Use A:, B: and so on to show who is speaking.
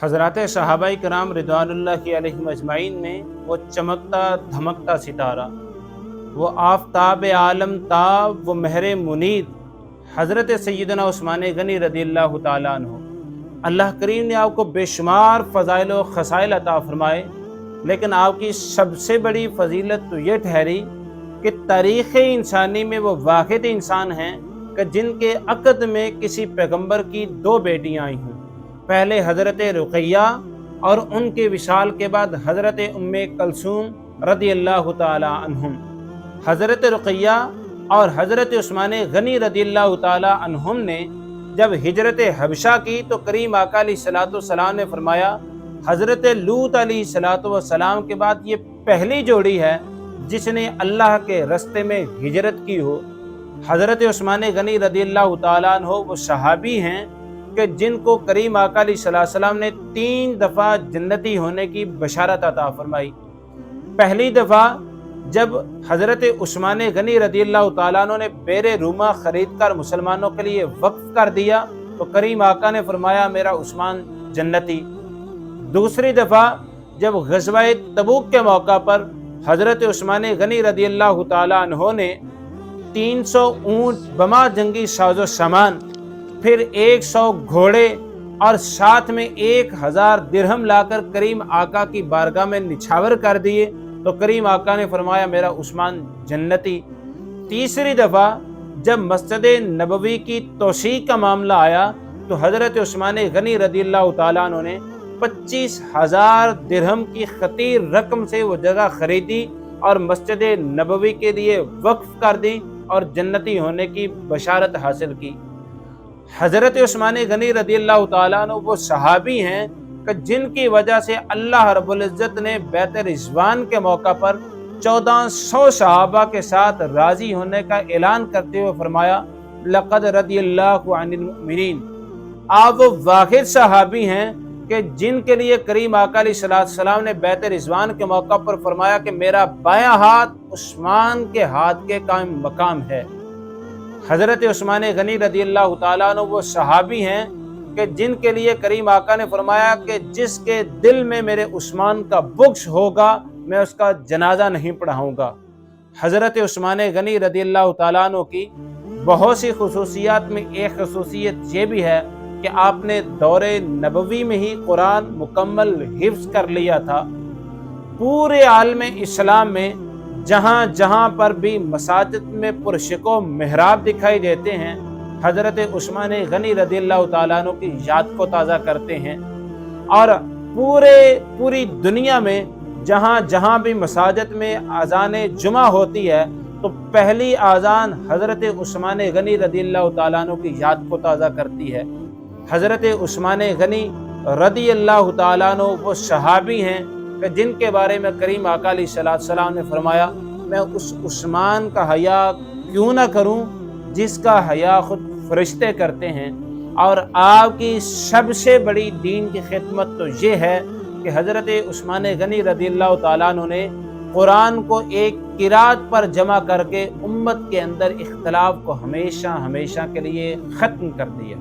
A: حضرات صحابہ کرام رضوانُاللہ علیہم اجمعین میں وہ چمکتا دھمکتا ستارہ، وہ آفتاب عالم تاب، وہ مہر منیر حضرت سیدنا عثمان غنی رضی اللہ تعالیٰ عنہ، اللہ کریم نے آپ کو بے شمار فضائل و خصائل عطا فرمائے، لیکن آپ کی سب سے بڑی فضیلت تو یہ ٹھہری کہ تاریخ انسانی میں وہ واحد انسان ہیں کہ جن کے عقد میں کسی پیغمبر کی 2 بیٹیاں آئی ہوں، پہلے حضرت رقیہ اور ان کے وصال کے بعد حضرت ام کلثوم رضی اللہ تعالی عنہم۔ حضرت رقیہ اور حضرت عثمان غنی رضی اللہ تعالی عنہم نے جب ہجرت حبشہ کی تو کریم آقا علیہ الصلوۃ والسلام نے فرمایا حضرت لوط علیہ الصلوۃ والسلام کے بعد یہ پہلی جوڑی ہے جس نے اللہ کے رستے میں ہجرت کی ہو۔ حضرت عثمان غنی رضی اللہ تعالیٰ عنہ وہ صحابی ہیں کہ جن کو کریم آقا علیہ السلام نے 3 دفعہ جنتی ہونے کی بشارت عطا فرمائی۔ پہلی دفعہ جب حضرت عثمان غنی رضی اللہ تعالیٰ عنہ نے بیر روما خرید کر مسلمانوں کے لیے وقف کر دیا تو کریم آقا نے فرمایا میرا عثمان جنتی۔ دوسری دفعہ جب غزوہ تبوک کے موقع پر حضرت عثمان غنی رضی اللہ تعالیٰ عنہ نے 300 اونٹ بما جنگی ساز و سامان، پھر 100 گھوڑے اور ساتھ میں 1000 درہم لا کر کریم آقا کی بارگاہ میں نچھاور کر دیے تو کریم آقا نے فرمایا میرا عثمان جنتی۔ تیسری دفعہ جب مسجد نبوی کی توسیع کا معاملہ آیا تو حضرت عثمان غنی رضی اللہ تعالیٰ عنہ نے 25,000 درہم کی خطیر رقم سے وہ جگہ خریدی اور مسجد نبوی کے لیے وقف کر دی اور جنتی ہونے کی بشارت حاصل کی۔ حضرت عثمان غنی رضی اللہ تعالیٰ عنہ وہ صحابی ہیں کہ جن کی وجہ سے اللہ رب العزت نے بیت رضوان کے موقع پر 1400 صحابہ کے ساتھ راضی ہونے کا اعلان کرتے ہوئے فرمایا لقد رضی اللہ عن المؤمنین۔ آپ وہ واحد صحابی ہیں کہ جن کے لیے کریم آقا علیہ السلام نے بیت رضوان کے موقع پر فرمایا کہ میرا بایاں ہاتھ عثمان کے ہاتھ کے قائم مقام ہے۔ حضرت عثمان غنی رضی اللہ تعالیٰ عنہ وہ صحابی ہیں کہ جن کے لیے کریم آقا نے فرمایا کہ جس کے دل میں میرے عثمان کا بغض ہوگا میں اس کا جنازہ نہیں پڑھاؤں گا۔ حضرت عثمان غنی رضی اللہ تعالیٰ عنہ کی بہت سی خصوصیات میں ایک خصوصیت یہ بھی ہے کہ آپ نے دور نبوی میں ہی قرآن مکمل حفظ کر لیا تھا۔ پورے عالم اسلام میں جہاں جہاں پر بھی مساجد میں پرشک و محراب دکھائی دیتے ہیں حضرت عثمان غنی رضی اللہ تعالیٰ عنہ کی یاد کو تازہ کرتے ہیں، اور پوری دنیا میں جہاں جہاں بھی مساجد میں اذان جمعہ ہوتی ہے تو پہلی اذان حضرت عثمان غنی رضی اللہ تعالیٰ عنہ کی یاد کو تازہ کرتی ہے۔ حضرت عثمان غنی رضی اللہ تعالیٰ عنہ وہ صحابی ہیں کہ جن کے بارے میں کریم آقا علیہ السلام نے فرمایا میں اس عثمان کا حیا کیوں نہ کروں جس کا حیا خود فرشتے کرتے ہیں۔ اور آپ کی سب سے بڑی دین کی خدمت تو یہ ہے کہ حضرت عثمان غنی رضی اللہ تعالیٰ عنہ نے قرآن کو ایک قرات پر جمع کر کے امت کے اندر اختلاف کو ہمیشہ کے لیے ختم کر دیا۔